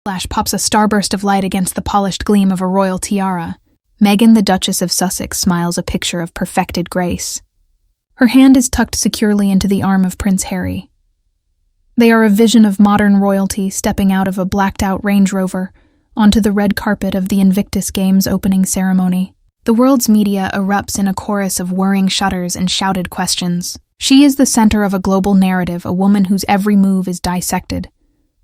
flash pops a starburst of light against the polished gleam of a royal tiara. Meghan, the Duchess of Sussex, smiles a picture of perfected grace. Her hand is tucked securely into the arm of Prince Harry. They are a vision of modern royalty stepping out of a blacked-out Range Rover onto the red carpet of the Invictus Games opening ceremony. The world's media erupts in a chorus of whirring shutters and shouted questions. She is the center of a global narrative, a woman whose every move is dissected,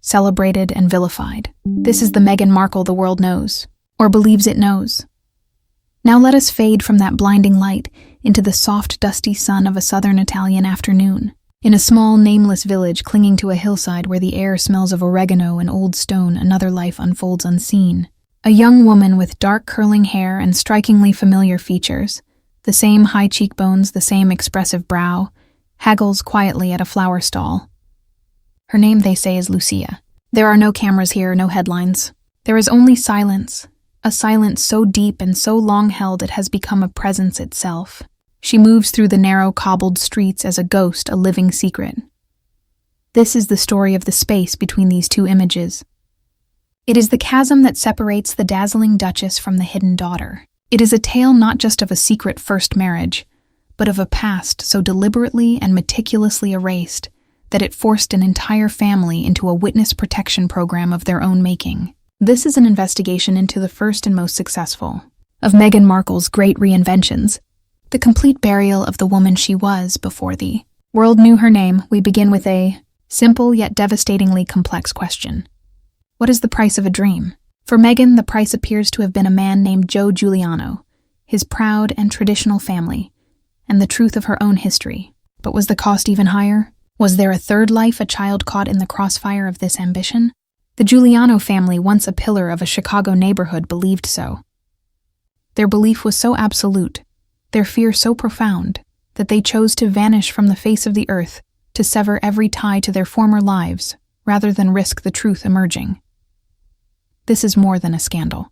celebrated, and vilified. This is the Meghan Markle the world knows, or believes it knows. Now let us fade from that blinding light into the soft, dusty sun of a southern Italian afternoon. In a small, nameless village clinging to a hillside where the air smells of oregano and old stone, another life unfolds unseen. A young woman with dark curling hair and strikingly familiar features, the same high cheekbones, the same expressive brow, haggles quietly at a flower stall. Her name, they say, is Lucia. There are no cameras here, no headlines. There is only silence, a silence so deep and so long held it has become a presence itself. She moves through the narrow, cobbled streets as a ghost, a living secret. This is the story of the space between these two images. It is the chasm that separates the dazzling duchess from the hidden daughter. It is a tale not just of a secret first marriage, but of a past so deliberately and meticulously erased that it forced an entire family into a witness protection program of their own making. This is an investigation into the first and most successful of Meghan Markle's great reinventions, the complete burial of the woman she was before the world knew her name. We begin with a simple yet devastatingly complex question. What is the price of a dream? For Meghan, the price appears to have been a man named Joe Giuliano, his proud and traditional family, and the truth of her own history. But was the cost even higher? Was there a third life, a child caught in the crossfire of this ambition? The Giuliano family, once a pillar of a Chicago neighborhood, believed so. Their belief was so absolute, their fear so profound, that they chose to vanish from the face of the earth, to sever every tie to their former lives, rather than risk the truth emerging. This is more than a scandal.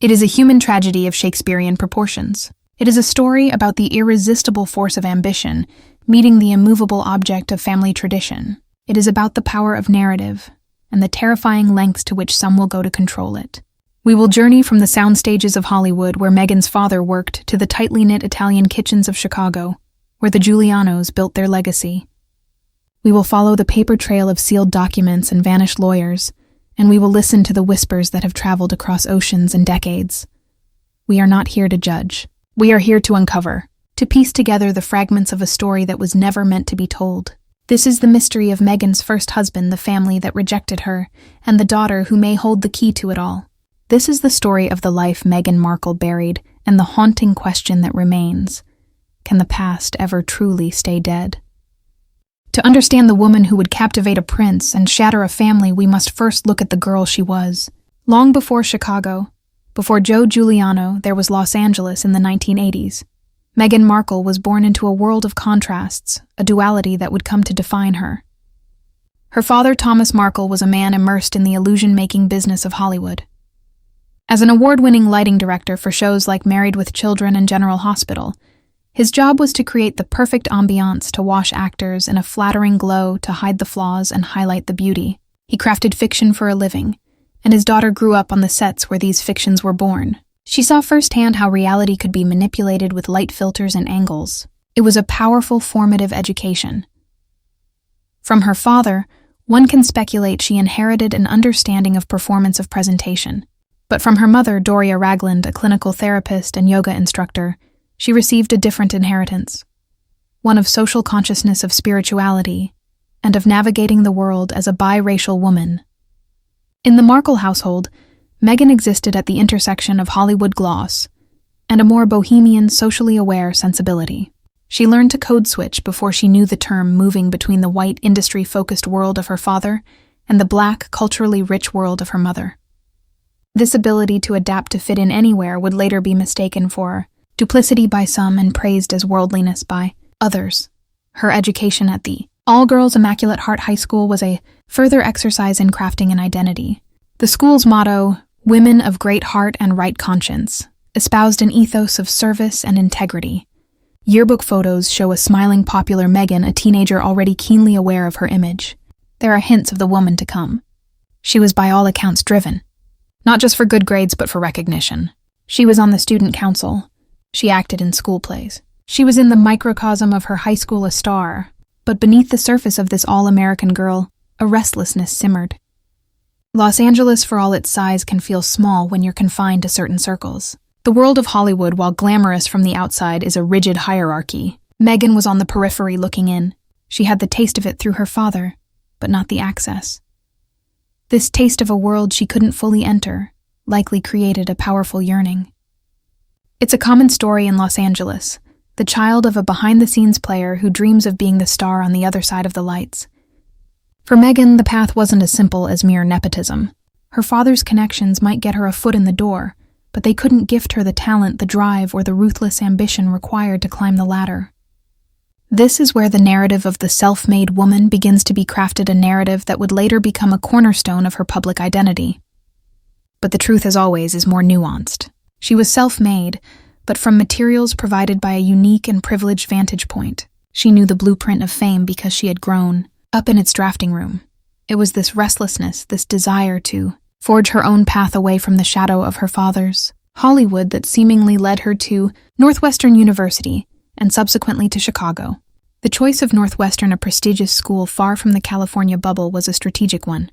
It is a human tragedy of Shakespearean proportions. It is a story about the irresistible force of ambition meeting the immovable object of family tradition. It is about the power of narrative and the terrifying lengths to which some will go to control it. We will journey from the sound stages of Hollywood, where Meghan's father worked, to the tightly knit Italian kitchens of Chicago, where the Giulianos built their legacy. We will follow the paper trail of sealed documents and vanished lawyers, and we will listen to the whispers that have traveled across oceans and decades. We are not here to judge. We are here to uncover, to piece together the fragments of a story that was never meant to be told. This is the mystery of Meghan's first husband, the family that rejected her, and the daughter who may hold the key to it all. This is the story of the life Meghan Markle buried, and the haunting question that remains: can the past ever truly stay dead? To understand the woman who would captivate a prince and shatter a family, we must first look at the girl she was. Long before Chicago, before Joe Giuliano, there was Los Angeles in the 1980s. Meghan Markle was born into a world of contrasts, a duality that would come to define her. Her father, Thomas Markle, was a man immersed in the illusion-making business of Hollywood. As an award-winning lighting director for shows like Married with Children and General Hospital, his job was to create the perfect ambiance to wash actors in a flattering glow to hide the flaws and highlight the beauty. He crafted fiction for a living, and his daughter grew up on the sets where these fictions were born. She saw firsthand how reality could be manipulated with light filters and angles. It was a powerful, formative education. From her father, one can speculate she inherited an understanding of performance of presentation. But from her mother, Doria Ragland, a clinical therapist and yoga instructor, she received a different inheritance, one of social consciousness, of spirituality, and of navigating the world as a biracial woman. In the Markle household, Meghan existed at the intersection of Hollywood gloss and a more bohemian, socially aware sensibility. She learned to code switch before she knew the term, moving between the white, industry-focused world of her father and the black, culturally rich world of her mother. This ability to adapt to fit in anywhere would later be mistaken for duplicity by some and praised as worldliness by others. Her education at the all-girls Immaculate Heart High School was a further exercise in crafting an identity. The school's motto, "Women of Great Heart and Right Conscience," espoused an ethos of service and integrity. Yearbook photos show a smiling, popular Meghan, a teenager already keenly aware of her image. There are hints of the woman to come. She was by all accounts driven. Not just for good grades, but for recognition. She was on the student council. She acted in school plays. She was in the microcosm of her high school a star. But beneath the surface of this all-American girl, a restlessness simmered. Los Angeles, for all its size, can feel small when you're confined to certain circles. The world of Hollywood, while glamorous from the outside, is a rigid hierarchy. Meghan was on the periphery looking in. She had the taste of it through her father, but not the access. This taste of a world she couldn't fully enter likely created a powerful yearning. It's a common story in Los Angeles, the child of a behind-the-scenes player who dreams of being the star on the other side of the lights. For Meghan, the path wasn't as simple as mere nepotism. Her father's connections might get her a foot in the door, but they couldn't gift her the talent, the drive, or the ruthless ambition required to climb the ladder. This is where the narrative of the self-made woman begins to be crafted, a narrative that would later become a cornerstone of her public identity. But the truth, as always, is more nuanced. She was self-made, but from materials provided by a unique and privileged vantage point. She knew the blueprint of fame because she had grown up in its drafting room. It was this restlessness, this desire to forge her own path away from the shadow of her father's Hollywood that seemingly led her to Northwestern University and subsequently to Chicago. The choice of Northwestern, a prestigious school far from the California bubble, was a strategic one.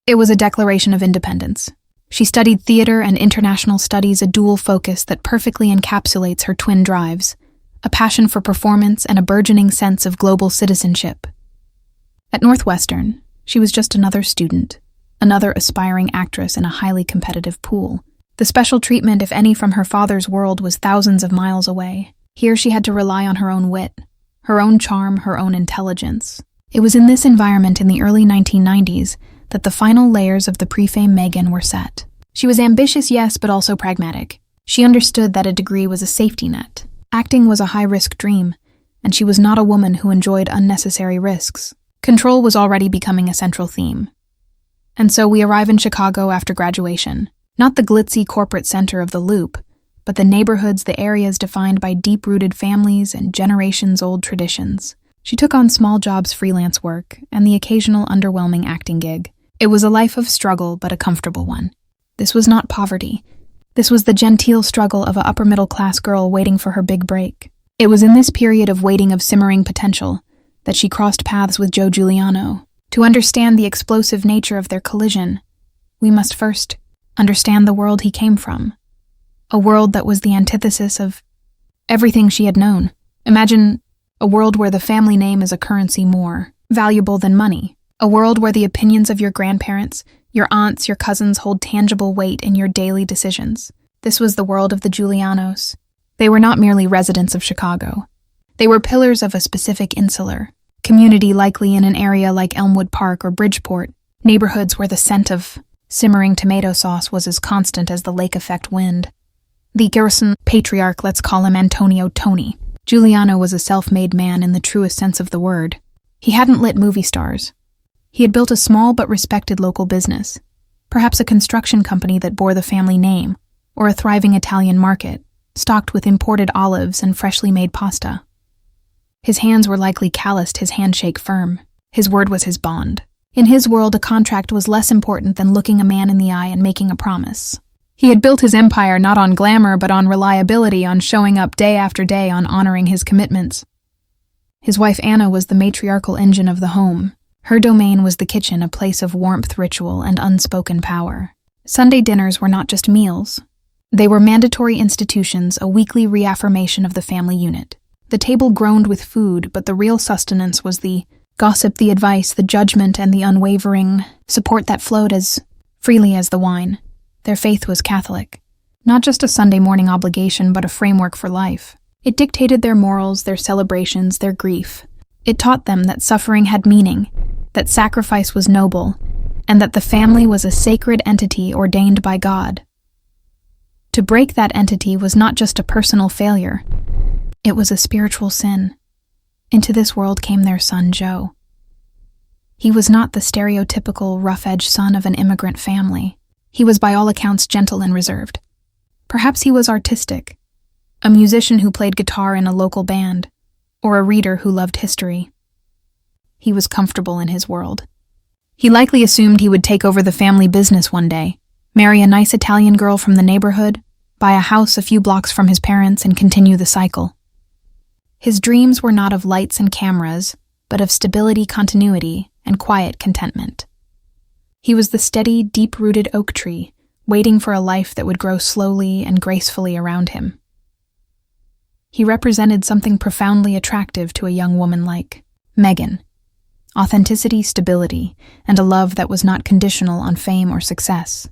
It was a declaration of independence. She studied theater and international studies, a dual focus that perfectly encapsulates her twin drives, a passion for performance and a burgeoning sense of global citizenship. At Northwestern, she was just another student, another aspiring actress in a highly competitive pool. The special treatment, if any, from her father's world was thousands of miles away. Here she had to rely on her own wit, her own charm, her own intelligence. It was in this environment in the early 1990s that the final layers of the pre-fame Meghan were set. She was ambitious, yes, but also pragmatic. She understood that a degree was a safety net. Acting was a high-risk dream, and she was not a woman who enjoyed unnecessary risks. Control was already becoming a central theme. And so we arrive in Chicago after graduation. Not the glitzy corporate center of the Loop, but the neighborhoods, the areas defined by deep-rooted families and generations-old traditions. She took on small jobs, freelance work, and the occasional underwhelming acting gig. It was a life of struggle, but a comfortable one. This was not poverty. This was the genteel struggle of an upper-middle-class girl waiting for her big break. It was in this period of waiting, of simmering potential, that she crossed paths with Joe Giuliano. To understand the explosive nature of their collision, we must first understand the world he came from. A world that was the antithesis of everything she had known. Imagine a world where the family name is a currency more valuable than money. A world where the opinions of your grandparents, your aunts, your cousins hold tangible weight in your daily decisions. This was the world of the Giulianos. They were not merely residents of Chicago. They were pillars of a specific insular community, likely in an area like Elmwood Park or Bridgeport, neighborhoods where the scent of simmering tomato sauce was as constant as the lake effect wind. The Garrison patriarch, let's call him Antonio Tony. Giuliano was a self-made man in the truest sense of the word. He hadn't lit movie stars. He had built a small but respected local business, perhaps a construction company that bore the family name, or a thriving Italian market, stocked with imported olives and freshly made pasta. His hands were likely calloused, his handshake firm. His word was his bond. In his world, a contract was less important than looking a man in the eye and making a promise. He had built his empire not on glamour, but on reliability, on showing up day after day, on honoring his commitments. His wife Anna was the matriarchal engine of the home. Her domain was the kitchen, a place of warmth, ritual, and unspoken power. Sunday dinners were not just meals. They were mandatory institutions, a weekly reaffirmation of the family unit. The table groaned with food, but the real sustenance was the gossip, the advice, the judgment, and the unwavering support that flowed as freely as the wine. Their faith was Catholic. Not just a Sunday morning obligation, but a framework for life. It dictated their morals, their celebrations, their grief. It taught them that suffering had meaning, that sacrifice was noble, and that the family was a sacred entity ordained by God. To break that entity was not just a personal failure. It was a spiritual sin. Into this world came their son, Joe. He was not the stereotypical rough-edged son of an immigrant family. He was by all accounts gentle and reserved. Perhaps he was artistic, a musician who played guitar in a local band, or a reader who loved history. He was comfortable in his world. He likely assumed he would take over the family business one day, marry a nice Italian girl from the neighborhood, buy a house a few blocks from his parents, and continue the cycle. His dreams were not of lights and cameras, but of stability, continuity, and quiet contentment. He was the steady, deep-rooted oak tree, waiting for a life that would grow slowly and gracefully around him. He represented something profoundly attractive to a young woman like Meghan: authenticity, stability, and a love that was not conditional on fame or success.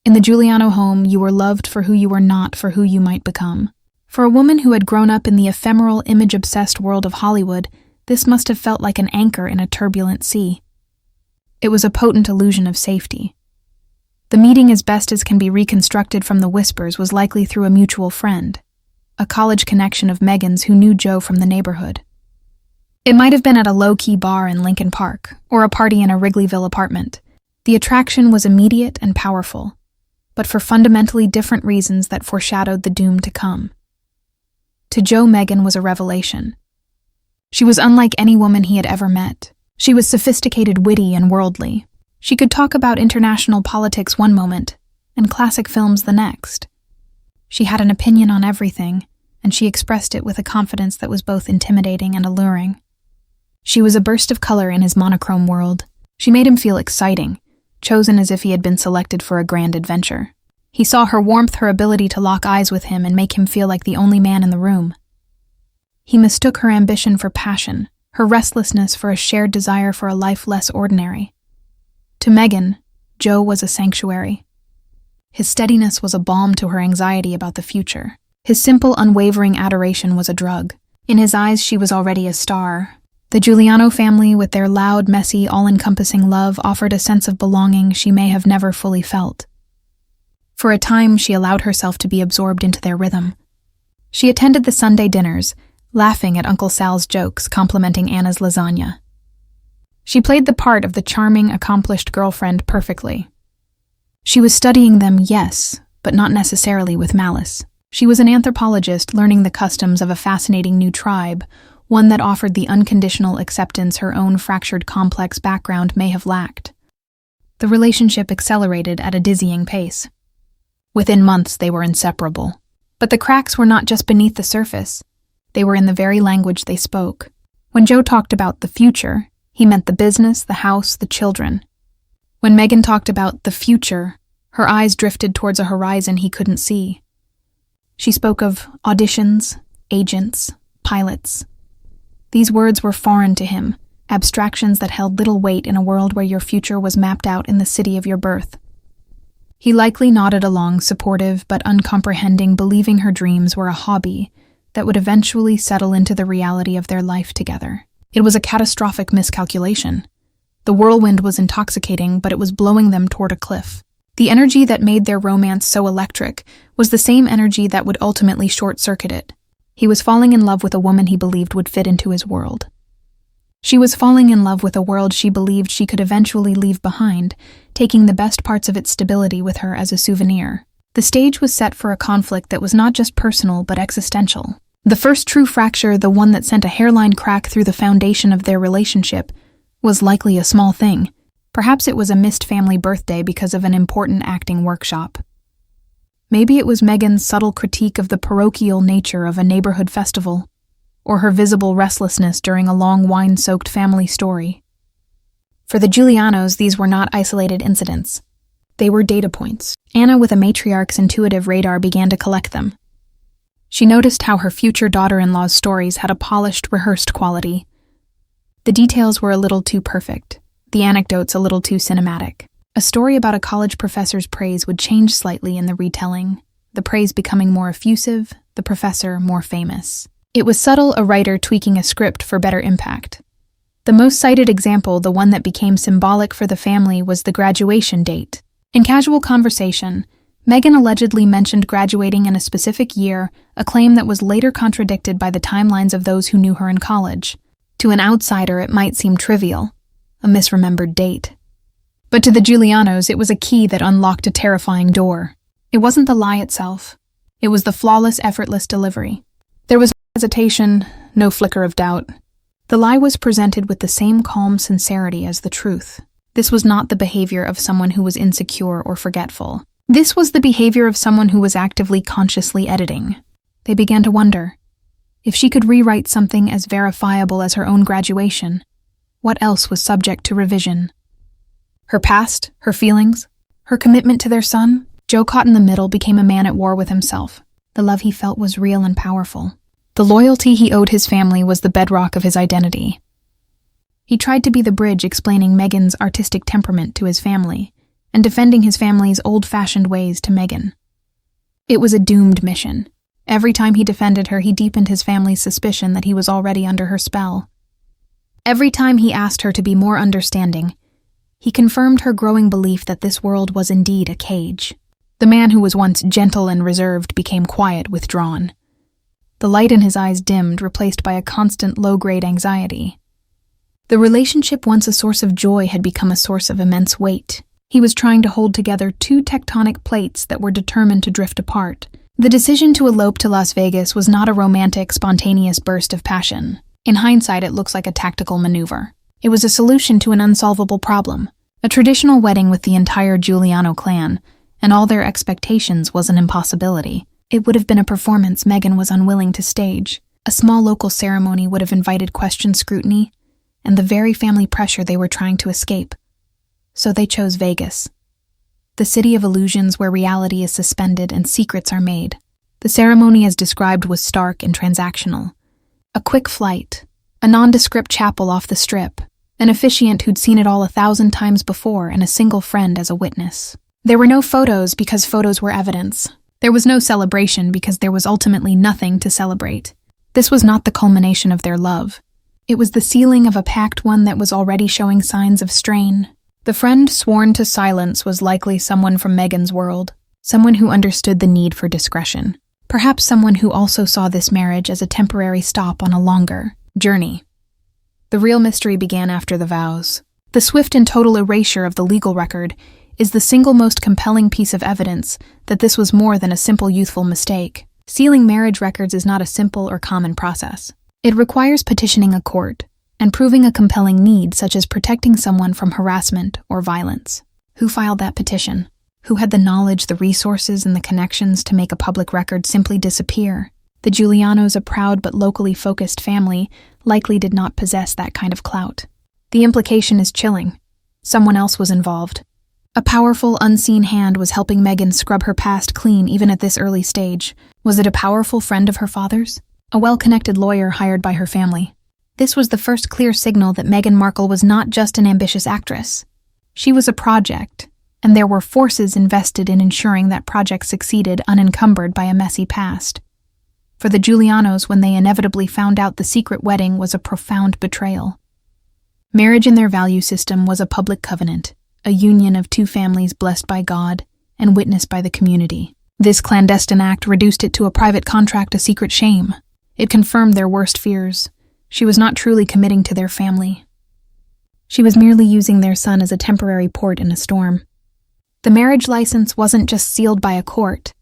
In the Giuliano home, you were loved for who you were, not for who you might become. For a woman who had grown up in the ephemeral, image-obsessed world of Hollywood, this must have felt like an anchor in a turbulent sea. It was a potent illusion of safety. The meeting, as best as can be reconstructed from the whispers, was likely through a mutual friend, a college connection of Meghan's who knew Joe from the neighborhood. It might have been at a low-key bar in Lincoln Park, or a party in a Wrigleyville apartment. The attraction was immediate and powerful, but for fundamentally different reasons that foreshadowed the doom to come. To Joe, Meghan was a revelation. She was unlike any woman he had ever met. She was sophisticated, witty, and worldly. She could talk about international politics one moment, and classic films the next. She had an opinion on everything, and she expressed it with a confidence that was both intimidating and alluring. She was a burst of color in his monochrome world. She made him feel exciting, chosen as if he had been selected for a grand adventure. He saw her warmth, her ability to lock eyes with him and make him feel like the only man in the room. He mistook her ambition for passion, her restlessness for a shared desire for a life less ordinary. To Meghan, Joe was a sanctuary. His steadiness was a balm to her anxiety about the future. His simple, unwavering adoration was a drug. In his eyes, she was already a star. The Giuliano family, with their loud, messy, all-encompassing love, offered a sense of belonging she may have never fully felt. For a time, she allowed herself to be absorbed into their rhythm. She attended the Sunday dinners, laughing at Uncle Sal's jokes, complimenting Anna's lasagna. She played the part of the charming, accomplished girlfriend perfectly. She was studying them, yes, but not necessarily with malice. She was an anthropologist learning the customs of a fascinating new tribe, one that offered the unconditional acceptance her own fractured, complex background may have lacked. The relationship accelerated at a dizzying pace. Within months, they were inseparable. But the cracks were not just beneath the surface. They were in the very language they spoke. When Joe talked about the future, he meant the business, the house, the children. When Meghan talked about the future, her eyes drifted towards a horizon he couldn't see. She spoke of auditions, agents, pilots. These words were foreign to him, abstractions that held little weight in a world where your future was mapped out in the city of your birth. He likely nodded along, supportive but uncomprehending, believing her dreams were a hobby that would eventually settle into the reality of their life together. It was a catastrophic miscalculation. The whirlwind was intoxicating, but it was blowing them toward a cliff. The energy that made their romance so electric was the same energy that would ultimately short-circuit it. He was falling in love with a woman he believed would fit into his world. She was falling in love with a world she believed she could eventually leave behind, taking the best parts of its stability with her as a souvenir. The stage was set for a conflict that was not just personal but existential. The first true fracture, the one that sent a hairline crack through the foundation of their relationship, was likely a small thing. Perhaps it was a missed family birthday because of an important acting workshop. Maybe it was Meghan's subtle critique of the parochial nature of a neighborhood festival, or her visible restlessness during a long wine-soaked family story. For the Giulianos, these were not isolated incidents. They were data points. Anna, with a matriarch's intuitive radar, began to collect them. She noticed how her future daughter-in-law's stories had a polished, rehearsed quality. The details were a little too perfect, the anecdotes a little too cinematic. A story about a college professor's praise would change slightly in the retelling, the praise becoming more effusive, the professor more famous. It was subtle, a writer tweaking a script for better impact. The most cited example, the one that became symbolic for the family, was the graduation date. In casual conversation, Meghan allegedly mentioned graduating in a specific year, a claim that was later contradicted by the timelines of those who knew her in college. To an outsider, it might seem trivial, a misremembered date. But to the Giulianos, it was a key that unlocked a terrifying door. It wasn't the lie itself. It was the flawless, effortless delivery. There was no hesitation, no flicker of doubt. The lie was presented with the same calm sincerity as the truth. This was not the behavior of someone who was insecure or forgetful. This was the behavior of someone who was actively consciously editing. They began to wonder, if she could rewrite something as verifiable as her own graduation, what else was subject to revision? Her past, her feelings, her commitment to their son? Joe, caught in the middle, became a man at war with himself. The love he felt was real and powerful. The loyalty he owed his family was the bedrock of his identity. He tried to be the bridge explaining Meghan's artistic temperament to his family and defending his family's old-fashioned ways to Meghan. It was a doomed mission. Every time he defended her, he deepened his family's suspicion that he was already under her spell. Every time he asked her to be more understanding, he confirmed her growing belief that this world was indeed a cage. The man who was once gentle and reserved became quiet, withdrawn. The light in his eyes dimmed, replaced by a constant low-grade anxiety. The relationship, once a source of joy, had become a source of immense weight. He was trying to hold together two tectonic plates that were determined to drift apart. The decision to elope to Las Vegas was not a romantic, spontaneous burst of passion. In hindsight, it looks like a tactical maneuver. It was a solution to an unsolvable problem. A traditional wedding with the entire Giuliano clan and all their expectations was an impossibility. It would have been a performance Meghan was unwilling to stage. A small local ceremony would have invited question, scrutiny, and the very family pressure they were trying to escape. So they chose Vegas, the city of illusions where reality is suspended and secrets are made. The ceremony, as described, was stark and transactional. A quick flight, a nondescript chapel off the strip, an officiant who'd seen it all 1,000 times before, and a single friend as a witness. There were no photos because photos were evidence. There was no celebration because there was ultimately nothing to celebrate. This was not the culmination of their love. It was the sealing of a pact, one that was already showing signs of strain. The friend sworn to silence was likely someone from Meghan's world, someone who understood the need for discretion. Perhaps someone who also saw this marriage as a temporary stop on a longer journey. The real mystery began after the vows. The swift and total erasure of the legal record is the single most compelling piece of evidence that this was more than a simple youthful mistake. Sealing marriage records is not a simple or common process. It requires petitioning a court and proving a compelling need, such as protecting someone from harassment or violence. Who filed that petition? Who had the knowledge, the resources, and the connections to make a public record simply disappear? The Giulianos, a proud but locally focused family, likely did not possess that kind of clout. The implication is chilling. Someone else was involved. A powerful, unseen hand was helping Meghan scrub her past clean even at this early stage. Was it a powerful friend of her father's? A well-connected lawyer hired by her family? This was the first clear signal that Meghan Markle was not just an ambitious actress. She was a project, and there were forces invested in ensuring that project succeeded unencumbered by a messy past. For the Giulianos, when they inevitably found out the secret wedding was a profound betrayal. Marriage in their value system was a public covenant, a union of two families blessed by God and witnessed by the community. This clandestine act reduced it to a private contract, a secret shame. It confirmed their worst fears. She was not truly committing to their family. She was merely using their son as a temporary port in a storm. The marriage license wasn't just sealed by a court.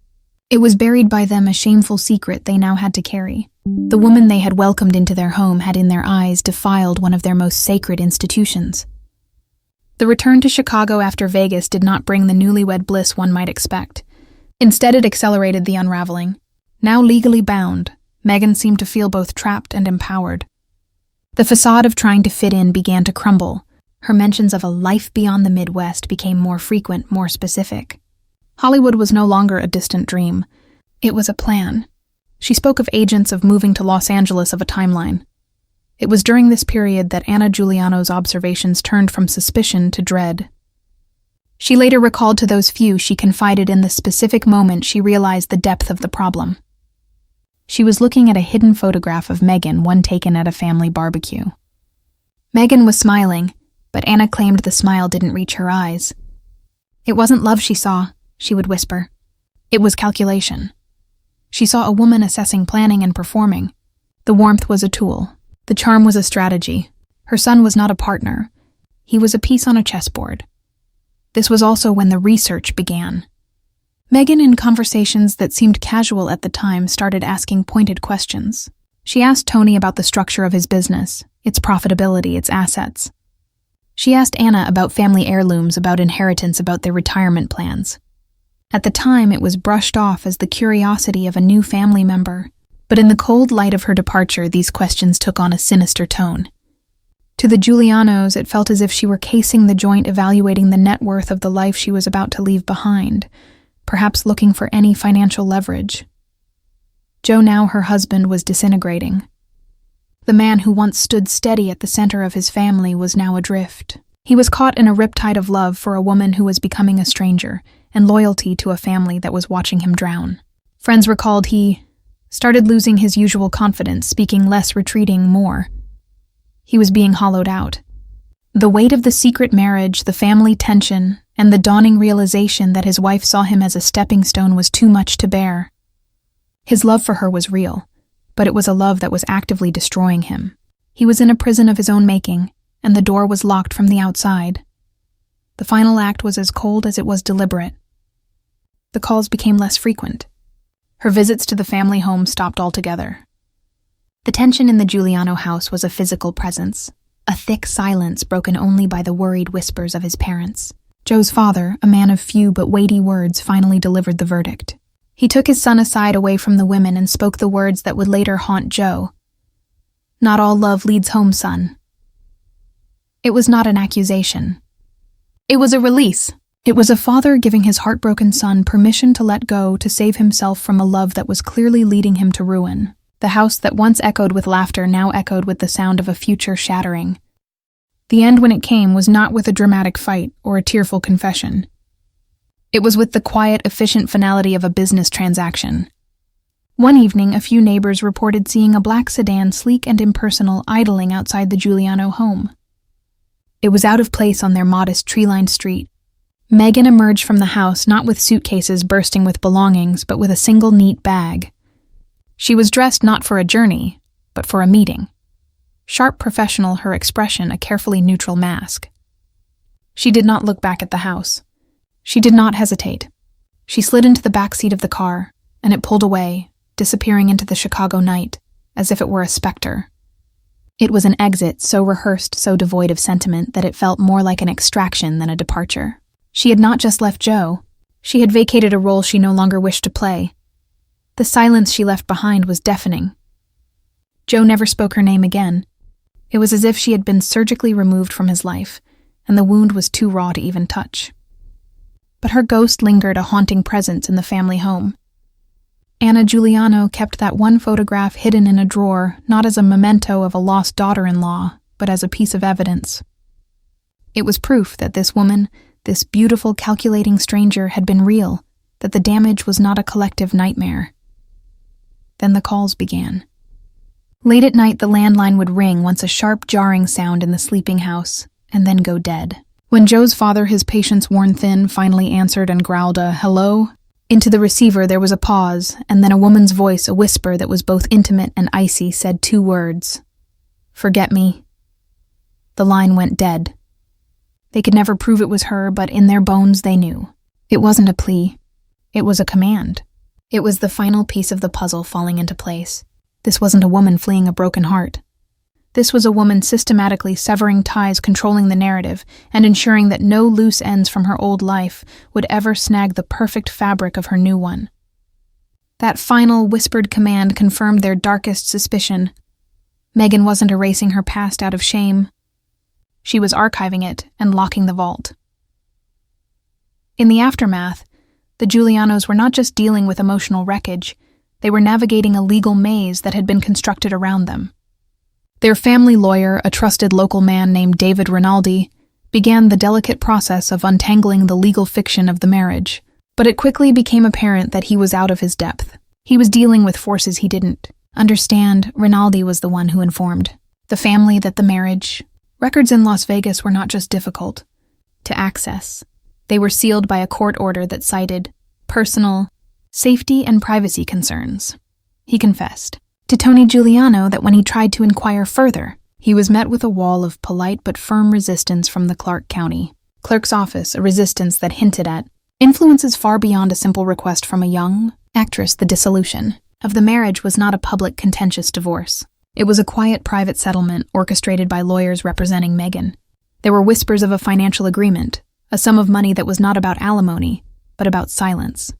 It was buried by them, a shameful secret they now had to carry. The woman they had welcomed into their home had in their eyes defiled one of their most sacred institutions. The return to Chicago after Vegas did not bring the newlywed bliss one might expect. Instead, it accelerated the unraveling. Now legally bound, Meghan seemed to feel both trapped and empowered. The facade of trying to fit in began to crumble. Her mentions of a life beyond the Midwest became more frequent, more specific. Hollywood was no longer a distant dream. It was a plan. She spoke of agents, of moving to Los Angeles, of a timeline. It was during this period that Anna Giuliano's observations turned from suspicion to dread. She later recalled to those few she confided in the specific moment she realized the depth of the problem. She was looking at a hidden photograph of Meghan, one taken at a family barbecue. Meghan was smiling, but Anna claimed the smile didn't reach her eyes. It wasn't love she saw, she would whisper. It was calculation. She saw a woman assessing planning and performing. The warmth was a tool. The charm was a strategy. Her son was not a partner. He was a piece on a chessboard. This was also when the research began. Meghan, in conversations that seemed casual at the time, started asking pointed questions. She asked Tony about the structure of his business, its profitability, its assets. She asked Anna about family heirlooms, about inheritance, about their retirement plans. At the time, it was brushed off as the curiosity of a new family member, but in the cold light of her departure, these questions took on a sinister tone. To the Giulianos, it felt as if she were casing the joint, evaluating the net worth of the life she was about to leave behind, perhaps looking for any financial leverage. Joe, now her husband, was disintegrating. The man who once stood steady at the center of his family was now adrift. He was caught in a riptide of love for a woman who was becoming a stranger, and loyalty to a family that was watching him drown. Friends recalled he started losing his usual confidence, speaking less, retreating more. He was being hollowed out. The weight of the secret marriage, the family tension, and the dawning realization that his wife saw him as a stepping stone was too much to bear. His love for her was real, but it was a love that was actively destroying him. He was in a prison of his own making, and the door was locked from the outside. The final act was as cold as it was deliberate. The calls became less frequent. Her visits to the family home stopped altogether. The tension in the Giuliano house was a physical presence, a thick silence broken only by the worried whispers of his parents. Joe's father, a man of few but weighty words, finally delivered the verdict. He took his son aside away from the women and spoke the words that would later haunt Joe. "Not all love leads home, son." It was not an accusation. It was a release. It was a father giving his heartbroken son permission to let go, to save himself from a love that was clearly leading him to ruin. The house that once echoed with laughter now echoed with the sound of a future shattering. The end, when it came, was not with a dramatic fight or a tearful confession. It was with the quiet, efficient finality of a business transaction. One evening, a few neighbors reported seeing a black sedan, sleek and impersonal, idling outside the Giuliano home. It was out of place on their modest, tree-lined street. Meghan emerged from the house not with suitcases bursting with belongings, but with a single neat bag. She was dressed not for a journey, but for a meeting. Sharp, professional, her expression a carefully neutral mask. She did not look back at the house. She did not hesitate. She slid into the back seat of the car, and it pulled away, disappearing into the Chicago night, as if it were a specter. It was an exit so rehearsed, so devoid of sentiment, that it felt more like an extraction than a departure. She had not just left Joe. She had vacated a role she no longer wished to play. The silence she left behind was deafening. Joe never spoke her name again. It was as if she had been surgically removed from his life, and the wound was too raw to even touch. But her ghost lingered, a haunting presence in the family home. Anna Giuliano kept that one photograph hidden in a drawer, not as a memento of a lost daughter-in-law, but as a piece of evidence. It was proof that this woman, this beautiful, calculating stranger, had been real, that the damage was not a collective nightmare. Then the calls began. Late at night, the landline would ring, once a sharp, jarring sound in the sleeping house, and then go dead. When Joe's father, his patience worn thin, finally answered and growled a "hello" into the receiver, there was a pause, and then a woman's voice, a whisper that was both intimate and icy, said two words: "Forget me." The line went dead. They could never prove it was her, but in their bones they knew. It wasn't a plea. It was a command. It was the final piece of the puzzle falling into place. This wasn't a woman fleeing a broken heart. This was a woman systematically severing ties, controlling the narrative, and ensuring that no loose ends from her old life would ever snag the perfect fabric of her new one. That final whispered command confirmed their darkest suspicion. Meghan wasn't erasing her past out of shame. She was archiving it and locking the vault. In the aftermath, the Giulianos were not just dealing with emotional wreckage, they were navigating a legal maze that had been constructed around them. Their family lawyer, a trusted local man named David Rinaldi, began the delicate process of untangling the legal fiction of the marriage, but it quickly became apparent that he was out of his depth. He was dealing with forces he didn't understand. Rinaldi was the one who informed the family that the marriage records in Las Vegas were not just difficult to access. They were sealed by a court order that cited personal safety and privacy concerns. He confessed to Tony Giuliano that when he tried to inquire further, he was met with a wall of polite but firm resistance from the Clark County clerk's office, a resistance that hinted at influences far beyond a simple request from a young actress. The dissolution of the marriage was not a public, contentious divorce. It was a quiet, private settlement orchestrated by lawyers representing Meghan. There were whispers of a financial agreement, a sum of money that was not about alimony, but about silence.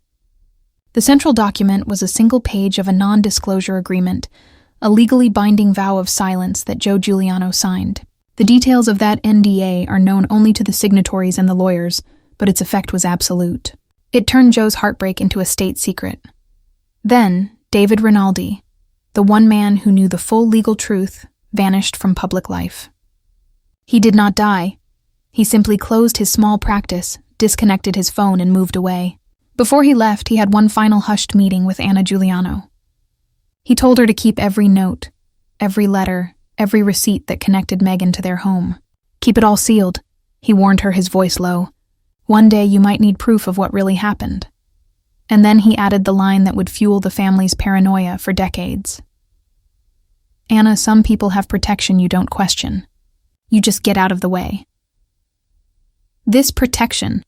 The central document was a single page of a non-disclosure agreement, a legally binding vow of silence that Joe Giuliano signed. The details of that NDA are known only to the signatories and the lawyers, but its effect was absolute. It turned Joe's heartbreak into a state secret. Then, David Rinaldi, the one man who knew the full legal truth, vanished from public life. He did not die. He simply closed his small practice, disconnected his phone, and moved away. Before he left, he had one final hushed meeting with Anna Giuliano. He told her to keep every note, every letter, every receipt that connected Meghan to their home. Keep it all sealed, he warned her, his voice low. One day you might need proof of what really happened. And then he added the line that would fuel the family's paranoia for decades. Anna, some people have protection you don't question. You just get out of the way. This protection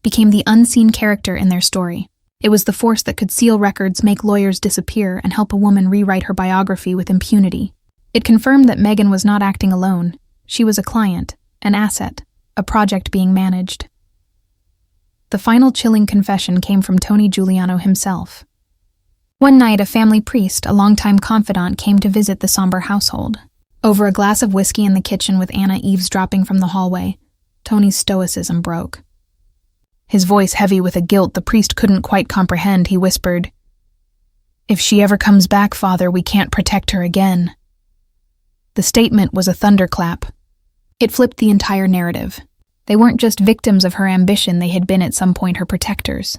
became the unseen character in their story. It was the force that could seal records, make lawyers disappear, and help a woman rewrite her biography with impunity. It confirmed that Meghan was not acting alone. She was a client, an asset, a project being managed. The final chilling confession came from Tony Giuliano himself. One night, a family priest, a longtime confidant, came to visit the somber household. Over a glass of whiskey in the kitchen with Anna eavesdropping from the hallway, Tony's stoicism broke. His voice heavy with a guilt the priest couldn't quite comprehend, he whispered, "If she ever comes back, Father, we can't protect her again." The statement was a thunderclap. It flipped the entire narrative. They weren't just victims of her ambition, they had been at some point her protectors.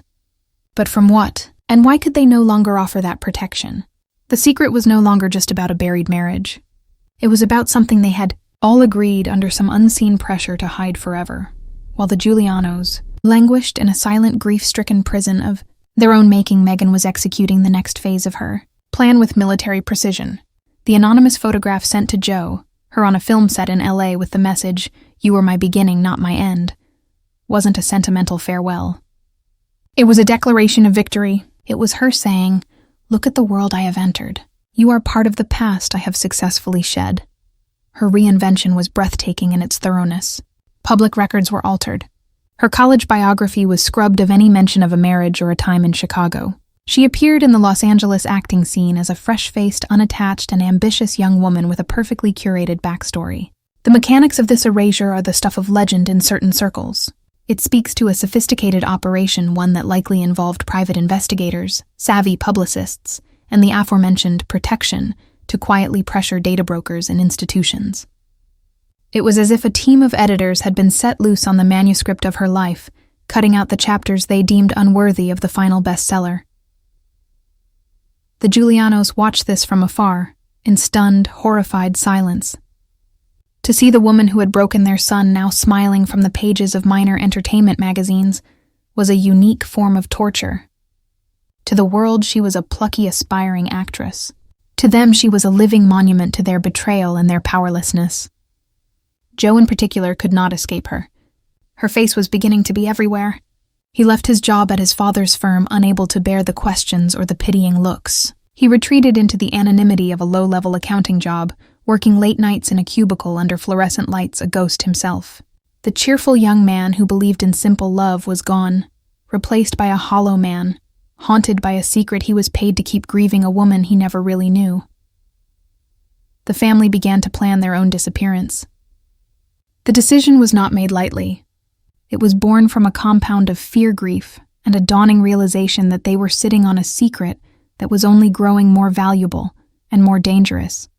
But from what? And why could they no longer offer that protection? The secret was no longer just about a buried marriage. It was about something they had all agreed under some unseen pressure to hide forever, while the Giulianos languished in a silent, grief-stricken prison of their own making. Meghan was executing the next phase of her plan with military precision. The anonymous photograph sent to Joe, her on a film set in LA with the message, "You were my beginning, not my end," wasn't a sentimental farewell. It was a declaration of victory. It was her saying, "Look at the world I have entered. You are part of the past I have successfully shed." Her reinvention was breathtaking in its thoroughness. Public records were altered. Her college biography was scrubbed of any mention of a marriage or a time in Chicago. She appeared in the Los Angeles acting scene as a fresh-faced, unattached, and ambitious young woman with a perfectly curated backstory. The mechanics of this erasure are the stuff of legend in certain circles. It speaks to a sophisticated operation, one that likely involved private investigators, savvy publicists, and the aforementioned protection to quietly pressure data brokers and institutions. It was as if a team of editors had been set loose on the manuscript of her life, cutting out the chapters they deemed unworthy of the final bestseller. The Giulianos watched this from afar, in stunned, horrified silence. To see the woman who had broken their son now smiling from the pages of minor entertainment magazines was a unique form of torture. To the world, she was a plucky, aspiring actress. To them, she was a living monument to their betrayal and their powerlessness. Joe in particular could not escape her. Her face was beginning to be everywhere. He left his job at his father's firm, unable to bear the questions or the pitying looks. He retreated into the anonymity of a low-level accounting job, working late nights in a cubicle under fluorescent lights, a ghost himself. The cheerful young man who believed in simple love was gone, replaced by a hollow man, haunted by a secret he was paid to keep, grieving a woman he never really knew. The family began to plan their own disappearance. The decision was not made lightly. It was born from a compound of fear, grief, and a dawning realization that they were sitting on a secret that was only growing more valuable and more dangerous.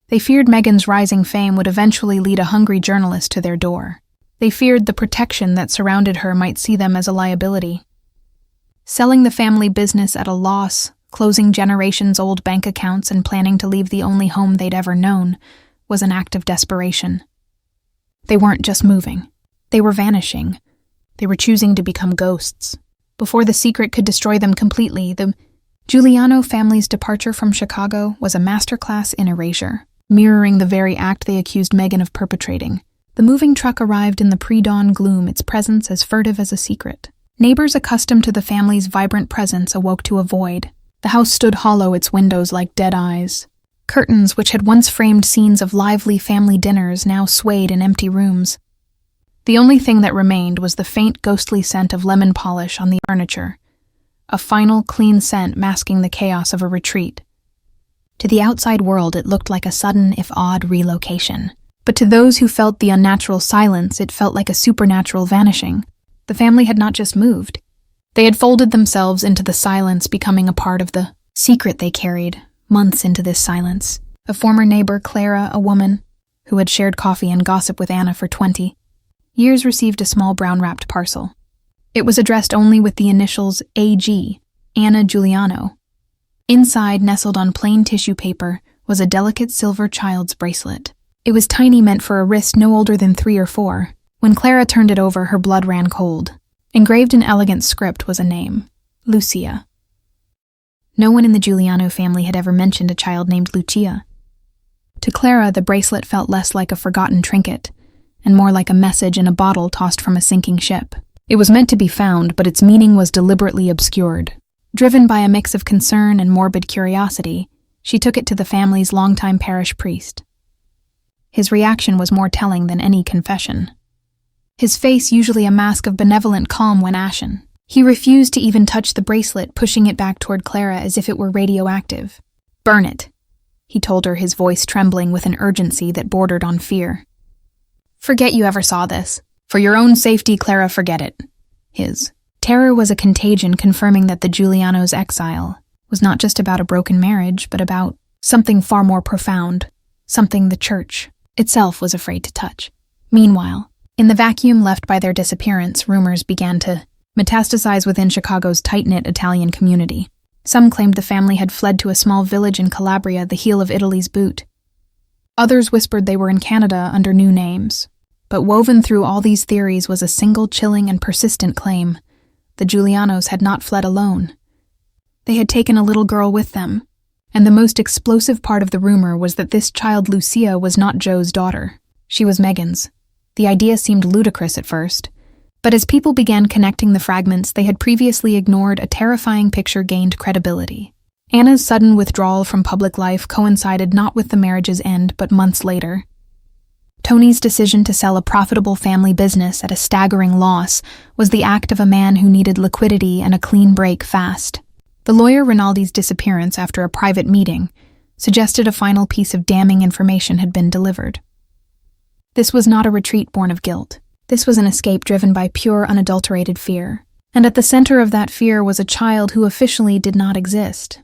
They feared Meghan's rising fame would eventually lead a hungry journalist to their door. They feared the protection that surrounded her might see them as a liability. Selling the family business at a loss, closing generations-old bank accounts, and planning to leave the only home they'd ever known was an act of desperation. They weren't just moving. They were vanishing. They were choosing to become ghosts. Before the secret could destroy them completely, the Giuliano family's departure from Chicago was a masterclass in erasure, mirroring the very act they accused Meghan of perpetrating. The moving truck arrived in the pre-dawn gloom, its presence as furtive as a secret. Neighbors accustomed to the family's vibrant presence awoke to a void. The house stood hollow, its windows like dead eyes. Curtains, which had once framed scenes of lively family dinners, now swayed in empty rooms. The only thing that remained was the faint, ghostly scent of lemon polish on the furniture, a final, clean scent masking the chaos of a retreat. To the outside world, it looked like a sudden, if odd, relocation. But to those who felt the unnatural silence, it felt like a supernatural vanishing. The family had not just moved. They had folded themselves into the silence, becoming a part of the secret they carried, months into this silence. A former neighbor, Clara, a woman who had shared coffee and gossip with Anna for 20 years, received a small brown-wrapped parcel. It was addressed only with the initials AG, Anna Giuliano. Inside, nestled on plain tissue paper, was a delicate silver child's bracelet. It was tiny, meant for a wrist no older than 3 or 4. When Clara turned it over, her blood ran cold. Engraved in elegant script was a name, Lucia. No one in the Giuliano family had ever mentioned a child named Lucia. To Clara, the bracelet felt less like a forgotten trinket, and more like a message in a bottle tossed from a sinking ship. It was meant to be found, but its meaning was deliberately obscured. Driven by a mix of concern and morbid curiosity, she took it to the family's longtime parish priest. His reaction was more telling than any confession. His face, usually a mask of benevolent calm, went ashen. He refused to even touch the bracelet, pushing it back toward Clara as if it were radioactive. "Burn it," he told her, his voice trembling with an urgency that bordered on fear. "Forget you ever saw this. For your own safety, Clara, forget it." His terror was a contagion, confirming that the Giuliano's exile was not just about a broken marriage, but about something far more profound, something the church itself was afraid to touch. Meanwhile, in the vacuum left by their disappearance, rumors began to metastasize within Chicago's tight-knit Italian community. Some claimed the family had fled to a small village in Calabria, the heel of Italy's boot. Others whispered they were in Canada under new names. But woven through all these theories was a single chilling and persistent claim: the Giulianos had not fled alone. They had taken a little girl with them, and the most explosive part of the rumor was that this child, Lucia, was not Joe's daughter. She was Meghan's. The idea seemed ludicrous at first, but as people began connecting the fragments they had previously ignored, a terrifying picture gained credibility. Anna's sudden withdrawal from public life coincided not with the marriage's end, but months later. Tony's decision to sell a profitable family business at a staggering loss was the act of a man who needed liquidity and a clean break fast. The lawyer Rinaldi's disappearance after a private meeting suggested a final piece of damning information had been delivered. This was not a retreat born of guilt. This was an escape driven by pure, unadulterated fear. And at the center of that fear was a child who officially did not exist.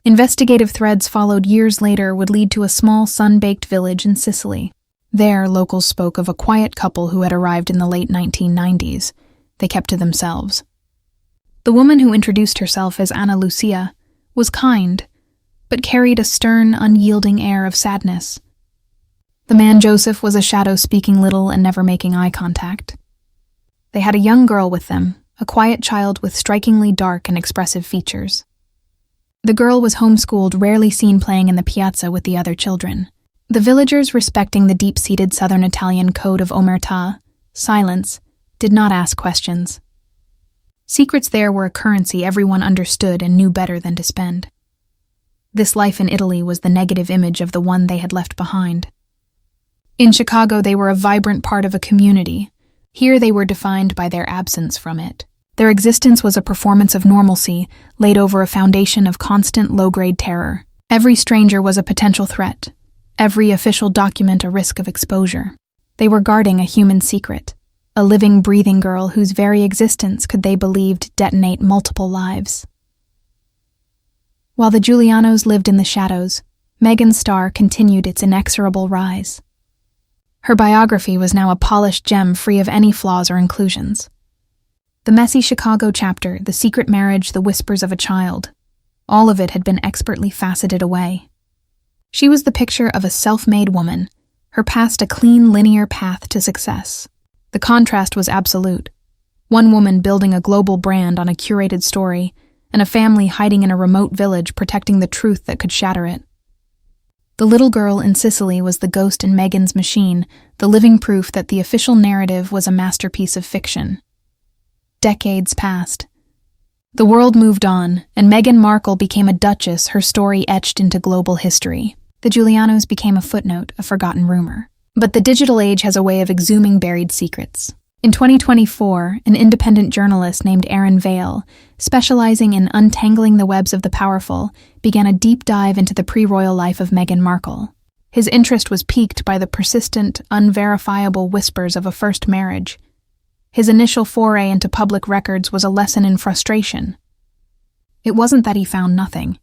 Investigative threads followed years later would lead to a small, sun-baked village in Sicily. There, locals spoke of a quiet couple who had arrived in the late 1990s. They kept to themselves. The woman who introduced herself as Anna Lucia was kind, but carried a stern, unyielding air of sadness. The man, Joseph, was a shadow, speaking little and never making eye contact. They had a young girl with them, a quiet child with strikingly dark and expressive features. The girl was homeschooled, rarely seen playing in the piazza with the other children. The villagers, respecting the deep-seated southern Italian code of omertà, silence, did not ask questions. Secrets there were a currency everyone understood and knew better than to spend. This life in Italy was the negative image of the one they had left behind. In Chicago, they were a vibrant part of a community. Here they were defined by their absence from it. Their existence was a performance of normalcy, laid over a foundation of constant low-grade terror. Every stranger was a potential threat. Every official document a risk of exposure. They were guarding a human secret, a living, breathing girl whose very existence could, they believed, detonate multiple lives. While the Giulianos lived in the shadows, Meghan's star continued its inexorable rise. Her biography was now a polished gem free of any flaws or inclusions. The messy Chicago chapter, the secret marriage, the whispers of a child, all of it had been expertly faceted away. She was the picture of a self-made woman, her past a clean, linear path to success. The contrast was absolute. One woman building a global brand on a curated story, and a family hiding in a remote village protecting the truth that could shatter it. The little girl in Sicily was the ghost in Meghan's machine, the living proof that the official narrative was a masterpiece of fiction. Decades passed. The world moved on, and Meghan Markle became a duchess, her story etched into global history. The Giulianos became a footnote, a forgotten rumor. But the digital age has a way of exhuming buried secrets. In 2024, an independent journalist named Aaron Vale, specializing in untangling the webs of the powerful, began a deep dive into the pre-royal life of Meghan Markle. His interest was piqued by the persistent, unverifiable whispers of a first marriage. His initial foray into public records was a lesson in frustration. It wasn't that he found nothing.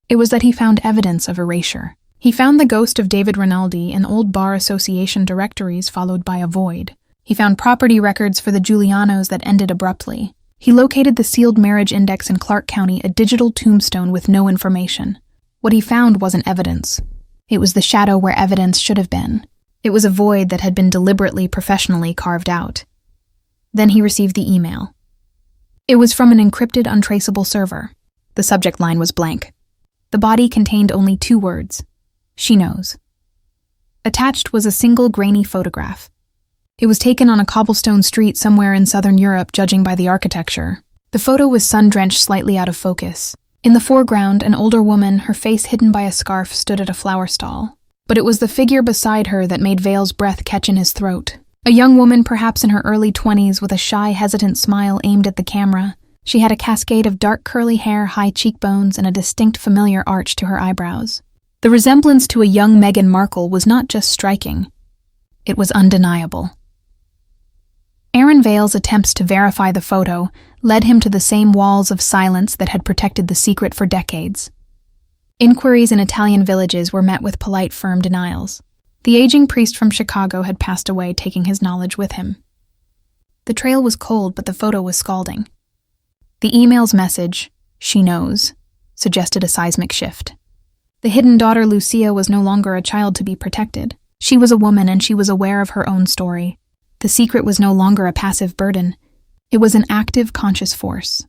It was that he found evidence of erasure. He found the ghost of David Rinaldi in old bar association directories followed by a void. He found property records for the Giulianos that ended abruptly. He located the sealed marriage index in Clark County, a digital tombstone with no information. What he found wasn't evidence. It was the shadow where evidence should have been. It was a void that had been deliberately, professionally carved out. Then he received the email. It was from an encrypted, untraceable server. The subject line was blank. The body contained only 2 words. She knows. Attached was a single grainy photograph. It was taken on a cobblestone street somewhere in southern Europe, judging by the architecture. The photo was sun-drenched, slightly out of focus. In the foreground, an older woman, her face hidden by a scarf, stood at a flower stall. But it was the figure beside her that made Vale's breath catch in his throat. A young woman, perhaps in her early 20s, with a shy, hesitant smile aimed at the camera. She had a cascade of dark curly hair, high cheekbones, and a distinct familiar arch to her eyebrows. The resemblance to a young Meghan Markle was not just striking. It was undeniable. Aaron Vale's attempts to verify the photo led him to the same walls of silence that had protected the secret for decades. Inquiries in Italian villages were met with polite, firm denials. The aging priest from Chicago had passed away, taking his knowledge with him. The trail was cold, but the photo was scalding. The email's message, "She knows," suggested a seismic shift. The hidden daughter Lucia was no longer a child to be protected. She was a woman, and she was aware of her own story. The secret was no longer a passive burden. It was an active, conscious force.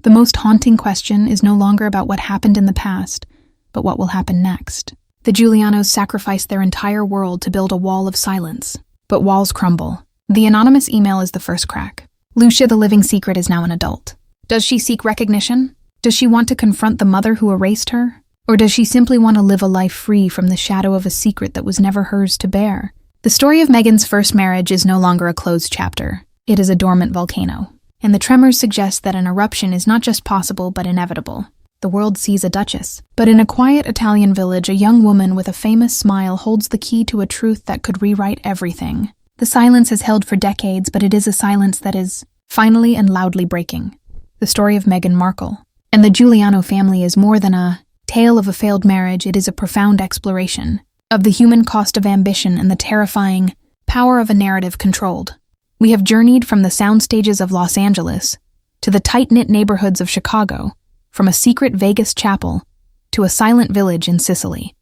The most haunting question is no longer about what happened in the past, but what will happen next. The Giulianos sacrificed their entire world to build a wall of silence. But walls crumble. The anonymous email is the first crack. Lucia, the living secret, is now an adult. Does she seek recognition? Does she want to confront the mother who erased her? Or does she simply want to live a life free from the shadow of a secret that was never hers to bear? The story of Meghan's first marriage is no longer a closed chapter. It is a dormant volcano. And the tremors suggest that an eruption is not just possible, but inevitable. The world sees a duchess. But in a quiet Italian village, a young woman with a famous smile holds the key to a truth that could rewrite everything. The silence has held for decades, but it is a silence that is finally and loudly breaking. The story of Meghan Markle and the Giuliano family is more than a tale of a failed marriage. It is a profound exploration of the human cost of ambition and the terrifying power of a narrative controlled. We have journeyed from the sound stages of Los Angeles to the tight-knit neighborhoods of Chicago, from a secret Vegas chapel to a silent village in Sicily.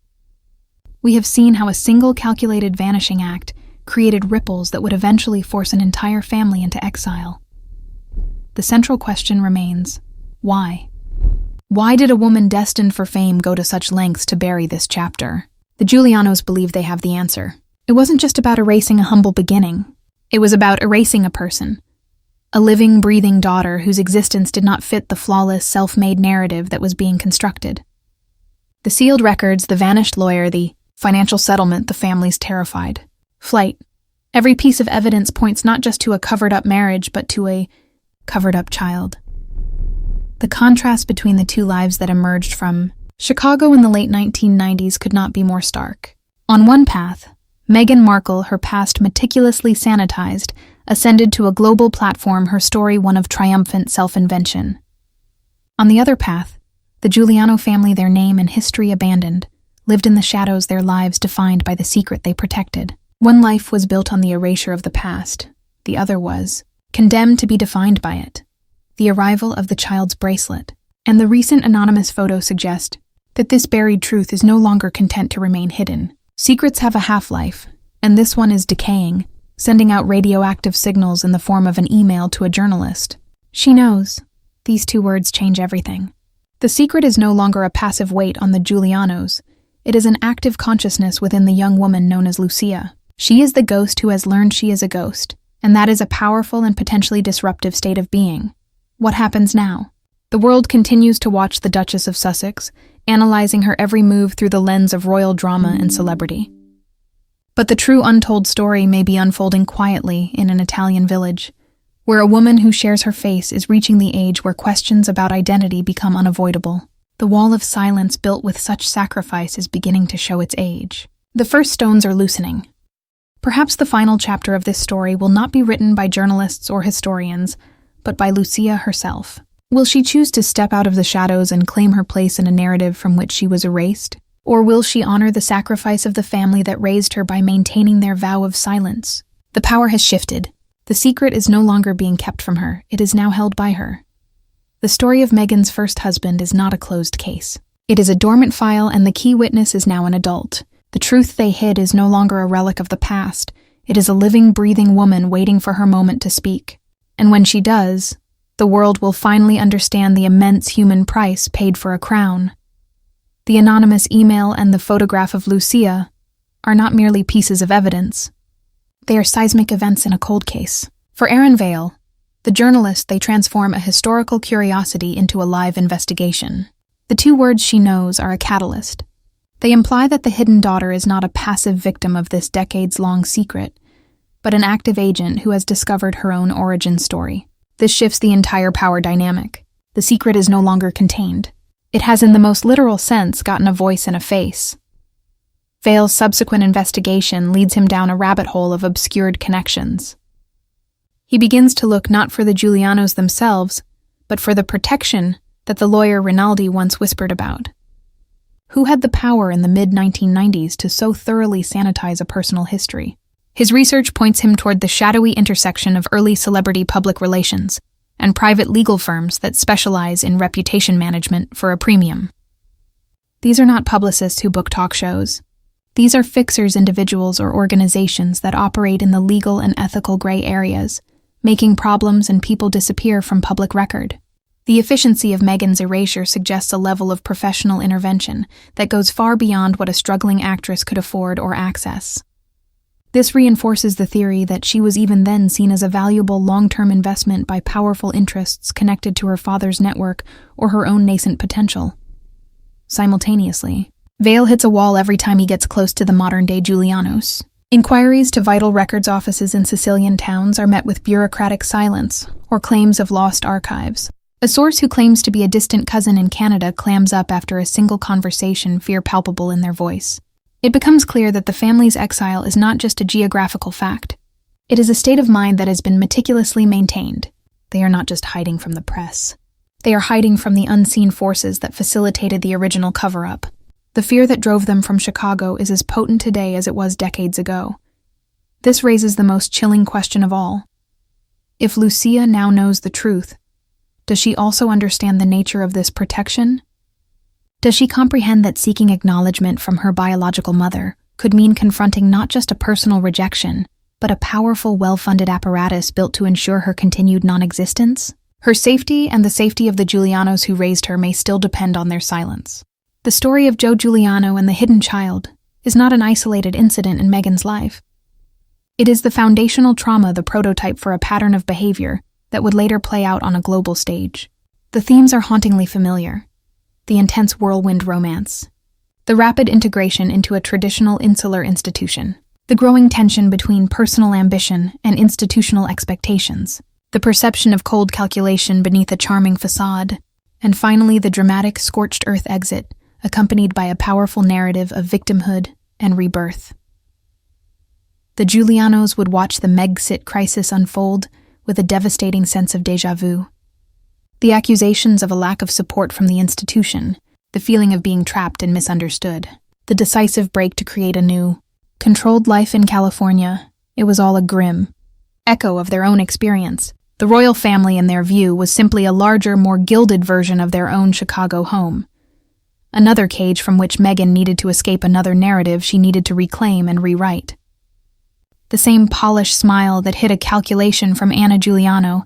We have seen how a single calculated vanishing act created ripples that would eventually force an entire family into exile. The central question remains, why? Why did a woman destined for fame go to such lengths to bury this chapter? The Giulianos believe they have the answer. It wasn't just about erasing a humble beginning. It was about erasing a person. A living, breathing daughter whose existence did not fit the flawless, self-made narrative that was being constructed. The sealed records, the vanished lawyer, the financial settlement, the family's terrified. Flight. Every piece of evidence points not just to a covered-up marriage, but to a covered-up child. The contrast between the two lives that emerged from Chicago in the late 1990s could not be more stark. On one path, Meghan Markle, her past meticulously sanitized, ascended to a global platform, her story one of triumphant self-invention. On the other path, the Giuliano family, their name and history abandoned, lived in the shadows, their lives defined by the secret they protected. One life was built on the erasure of the past. The other was condemned to be defined by it. The arrival of the child's bracelet and the recent anonymous photo suggest that this buried truth is no longer content to remain hidden. Secrets have a half-life, and this one is decaying, sending out radioactive signals in the form of an email to a journalist. She knows. These 2 words change everything. The secret is no longer a passive weight on the Giulianos. It is an active consciousness within the young woman known as Lucia. She is the ghost who has learned she is a ghost, and that is a powerful and potentially disruptive state of being. What happens now? The world continues to watch the Duchess of Sussex, analyzing her every move through the lens of royal drama and celebrity. But the true untold story may be unfolding quietly in an Italian village, where a woman who shares her face is reaching the age where questions about identity become unavoidable. The wall of silence built with such sacrifice is beginning to show its age. The first stones are loosening. Perhaps the final chapter of this story will not be written by journalists or historians, but by Lucia herself. Will she choose to step out of the shadows and claim her place in a narrative from which she was erased? Or will she honor the sacrifice of the family that raised her by maintaining their vow of silence? The power has shifted. The secret is no longer being kept from her, it is now held by her. The story of Meghan's first husband is not a closed case. It is a dormant file, and the key witness is now an adult. The truth they hid is no longer a relic of the past. It is a living, breathing woman waiting for her moment to speak. And when she does, the world will finally understand the immense human price paid for a crown. The anonymous email and the photograph of Lucia are not merely pieces of evidence. They are seismic events in a cold case. For Aaron Vale, the journalist, they transform a historical curiosity into a live investigation. The two words she knows are a catalyst. They imply that the hidden daughter is not a passive victim of this decades-long secret, but an active agent who has discovered her own origin story. This shifts the entire power dynamic. The secret is no longer contained. It has, in the most literal sense, gotten a voice and a face. Vale's subsequent investigation leads him down a rabbit hole of obscured connections. He begins to look not for the Giulianos themselves, but for the protection that the lawyer Rinaldi once whispered about. Who had the power in the mid-1990s to so thoroughly sanitize a personal history? His research points him toward the shadowy intersection of early celebrity public relations and private legal firms that specialize in reputation management for a premium. These are not publicists who book talk shows. These are fixers, individuals, or organizations that operate in the legal and ethical gray areas, making problems and people disappear from public record. The efficiency of Meghan's erasure suggests a level of professional intervention that goes far beyond what a struggling actress could afford or access. This reinforces the theory that she was even then seen as a valuable long-term investment by powerful interests connected to her father's network or her own nascent potential. Simultaneously, Vale hits a wall every time he gets close to the modern-day Giulianos. Inquiries to vital records offices in Sicilian towns are met with bureaucratic silence or claims of lost archives. A source who claims to be a distant cousin in Canada clams up after a single conversation, fear palpable in their voice. It becomes clear that the family's exile is not just a geographical fact. It is a state of mind that has been meticulously maintained. They are not just hiding from the press. They are hiding from the unseen forces that facilitated the original cover-up. The fear that drove them from Chicago is as potent today as it was decades ago. This raises the most chilling question of all. If Lucia now knows the truth, does she also understand the nature of this protection? Does she comprehend that seeking acknowledgement from her biological mother could mean confronting not just a personal rejection, but a powerful, well-funded apparatus built to ensure her continued non-existence? Her safety and the safety of the Giulianos who raised her may still depend on their silence. The story of Joe Giuliano and the hidden child is not an isolated incident in Meghan's life. It is the foundational trauma, the prototype for a pattern of behavior that would later play out on a global stage. The themes are hauntingly familiar. The intense whirlwind romance, the rapid integration into a traditional insular institution, the growing tension between personal ambition and institutional expectations, the perception of cold calculation beneath a charming facade, and finally the dramatic scorched earth exit, accompanied by a powerful narrative of victimhood and rebirth. The Giulianos would watch the Megxit crisis unfold with a devastating sense of déjà vu. The accusations of a lack of support from the institution, the feeling of being trapped and misunderstood, the decisive break to create a new, controlled life in California, it was all a grim echo of their own experience. The royal family, in their view, was simply a larger, more gilded version of their own Chicago home. Another cage from which Meghan needed to escape another narrative she needed to reclaim and rewrite. The same polished smile that hid a calculation from Anna Giuliano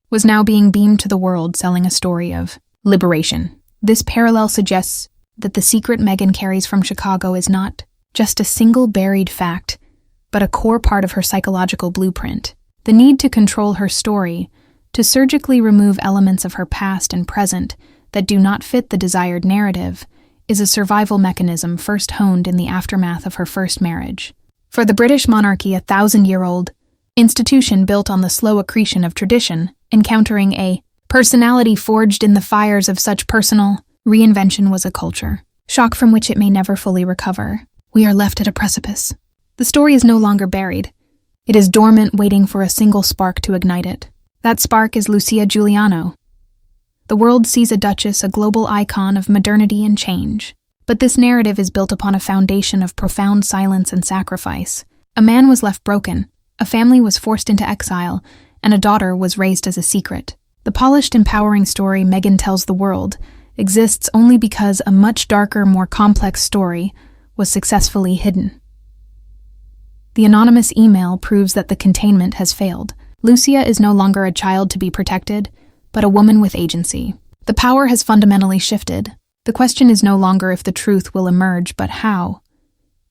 was now being beamed to the world, selling a story of liberation. This parallel suggests that the secret Meghan carries from Chicago is not just a single buried fact, but a core part of her psychological blueprint. The need to control her story, to surgically remove elements of her past and present that do not fit the desired narrative, is a survival mechanism first honed in the aftermath of her first marriage. For the British monarchy, a 1,000-year-old institution built on the slow accretion of tradition, encountering a personality forged in the fires of such personal reinvention was a culture shock from which it may never fully recover. We are left at a precipice. The story is no longer buried. It is dormant, waiting for a single spark to ignite it. That spark is Joe Giuliano. The world sees a duchess, a global icon of modernity and change. But this narrative is built upon a foundation of profound silence and sacrifice. A man was left broken, a family was forced into exile, and a daughter was raised as a secret. The polished, empowering story Meghan tells the world exists only because a much darker, more complex story was successfully hidden. The anonymous email proves that the containment has failed. Lucia is no longer a child to be protected, but a woman with agency. The power has fundamentally shifted. The question is no longer if the truth will emerge, but how.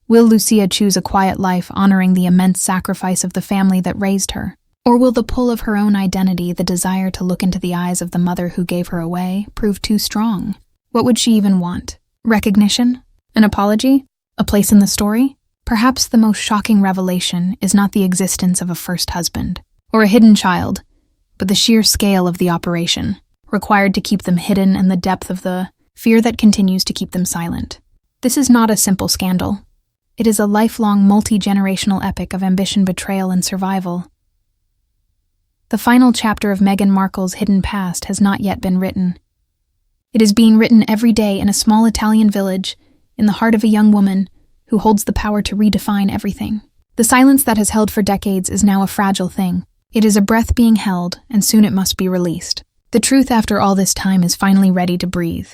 Will Lucia choose a quiet life honoring the immense sacrifice of the family that raised her? Or will the pull of her own identity, the desire to look into the eyes of the mother who gave her away, prove too strong? What would she even want? Recognition? An apology? A place in the story? Perhaps the most shocking revelation is not the existence of a first husband or a hidden child, but the sheer scale of the operation required to keep them hidden and the depth of the fear that continues to keep them silent. This is not a simple scandal. It is a lifelong, multi-generational epic of ambition, betrayal, and survival. The final chapter of Meghan Markle's hidden past has not yet been written. It is being written every day in a small Italian village, in the heart of a young woman who holds the power to redefine everything. The silence that has held for decades is now a fragile thing. It is a breath being held, and soon it must be released. The truth after all this time is finally ready to breathe.